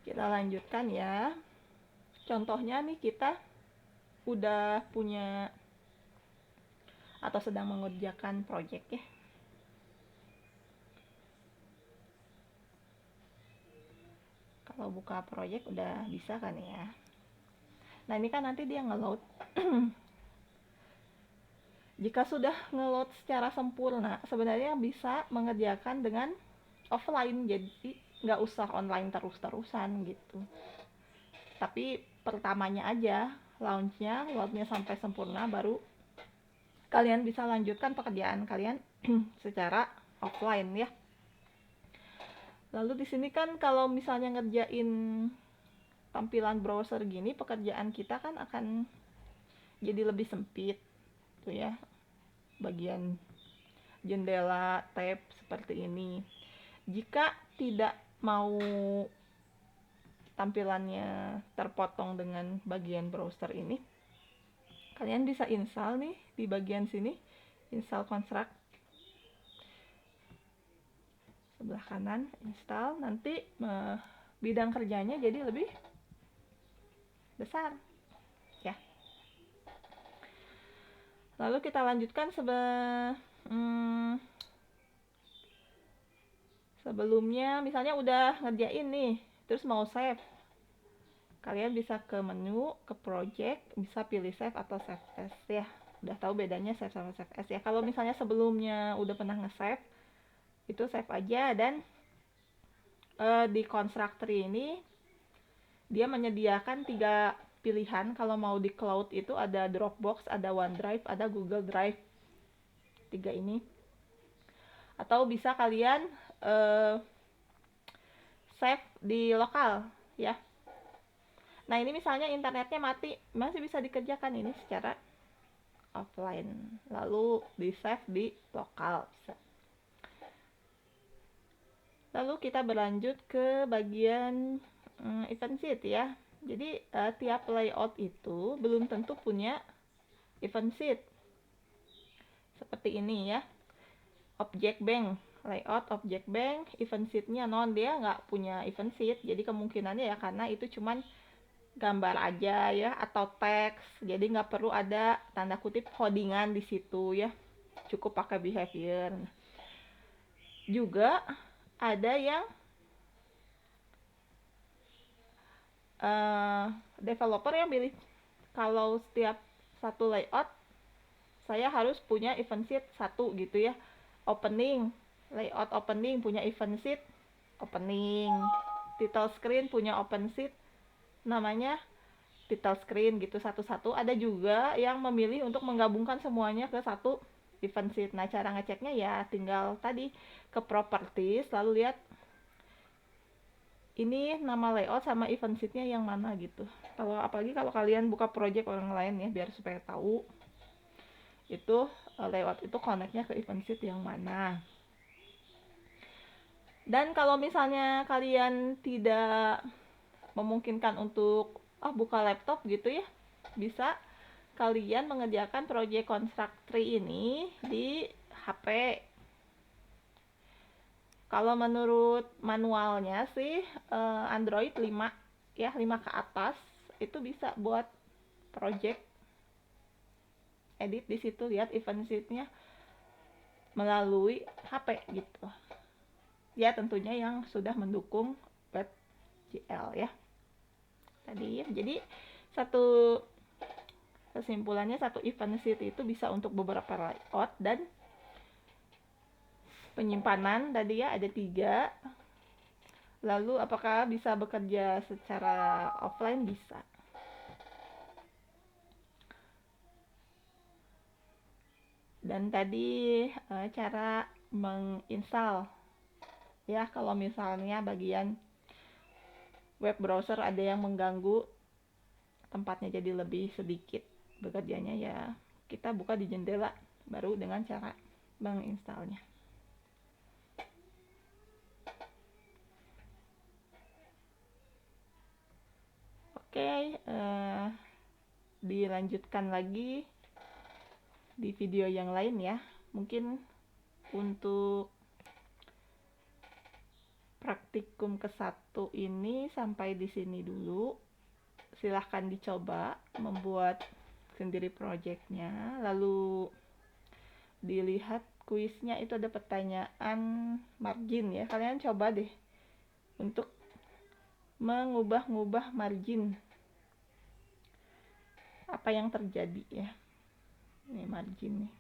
Kita lanjutkan ya. Contohnya nih, kita udah punya atau sedang mengerjakan project ya. Kalau buka project udah bisa kan ya. Nah ini kan nanti dia ngeload. Jika sudah ngeload secara sempurna, sebenarnya bisa mengerjakan dengan offline, jadi nggak usah online terus-terusan gitu. Tapi pertamanya aja, loadnya sampai sempurna, baru kalian bisa lanjutkan pekerjaan kalian secara offline ya. Lalu di sini kan kalau misalnya ngerjain tampilan browser gini, pekerjaan kita kan akan jadi lebih sempit tuh ya, bagian jendela tab seperti ini. Jika tidak mau tampilannya terpotong dengan bagian browser ini, kalian bisa install nih di bagian sini, install construct sebelah kanan, install. Nanti bidang kerjanya jadi lebih besar ya. Lalu kita lanjutkan sebelumnya, misalnya udah ngerjain nih, terus mau save, kalian bisa ke menu, ke project, bisa pilih save atau save as ya. Udah tahu bedanya save sama save as ya. Kalau misalnya sebelumnya udah pernah nge-save, itu save aja. Dan di constructor ini dia menyediakan 3 pilihan. Kalau mau di cloud itu ada Dropbox, ada OneDrive, ada Google Drive. 3 ini. Atau bisa kalian save di lokal ya. Nah ini misalnya internetnya mati, masih bisa dikerjakan ini secara offline, lalu di save di lokal bisa. Lalu kita berlanjut ke bagian event sheet ya. Jadi tiap layout itu belum tentu punya event sheet seperti ini ya. Object bank, layout object bank, event sheetnya non, dia nggak punya event sheet. Jadi kemungkinannya ya karena itu cuman gambar aja ya, atau teks, jadi nggak perlu ada tanda kutip codingan di situ ya, cukup pakai behavior. Juga ada yang developer yang pilih kalau setiap satu layout saya harus punya event sheet satu gitu ya. Opening, layout opening punya event sheet opening, title screen punya open sheet namanya title screen gitu satu-satu. Ada juga yang memilih untuk menggabungkan semuanya ke satu event sheet. Nah cara ngeceknya ya tinggal tadi ke properties, lalu lihat ini nama layout sama event sheetnya yang mana gitu. Kalau apalagi kalau kalian buka project orang lain ya, biar supaya tahu itu layout itu connectnya ke event sheet yang mana. Dan kalau misalnya kalian tidak memungkinkan untuk buka laptop gitu ya, bisa kalian mengerjakan project constructor ini di HP. Kalau menurut manualnya sih Android 5 ya, 5 ke atas itu bisa buat project edit di situ, lihat event sheet-nya melalui HP gitu. Ya tentunya yang sudah mendukung WebGL ya. Tadi ya, jadi satu kesimpulannya satu event sheet itu bisa untuk beberapa layout, dan penyimpanan tadi ya ada 3. Lalu apakah bisa bekerja secara offline? Bisa. Dan tadi cara menginstal ya, kalau misalnya bagian web browser ada yang mengganggu, tempatnya jadi lebih sedikit bekerjanya ya, kita buka di jendela baru dengan cara menginstalnya. Oke, dilanjutkan lagi di video yang lain ya. Mungkin untuk praktek praktikum ke-1 ini sampai di sini dulu. Silahkan dicoba membuat sendiri projectnya, lalu dilihat kuisnya itu ada pertanyaan margin ya. Kalian coba deh untuk mengubah-ngubah margin. Apa yang terjadi ya. Ini margin nih.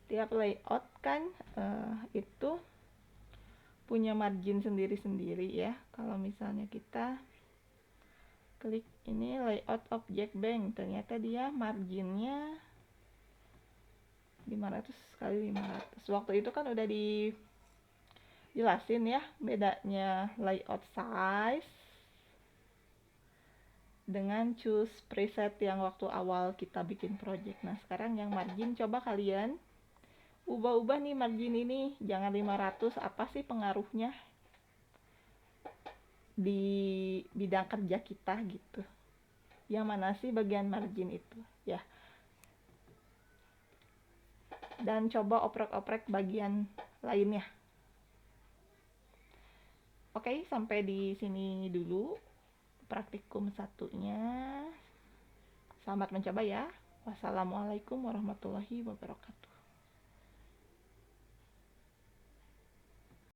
Tiap layout kan itu punya margin sendiri-sendiri ya. Kalau misalnya kita klik ini layout object bank, ternyata dia marginnya 500 kali 500. Waktu itu kan udah dijelasin ya bedanya layout size dengan choose preset yang waktu awal kita bikin project. Nah sekarang yang margin, coba kalian ubah-ubah nih margin ini, jangan 500, apa sih pengaruhnya di bidang kerja kita gitu. Yang mana sih bagian margin itu ya. Dan coba oprek-oprek bagian lainnya. Oke, sampai di sini dulu praktikum 1-nya. Selamat mencoba ya. Wassalamualaikum warahmatullahi wabarakatuh.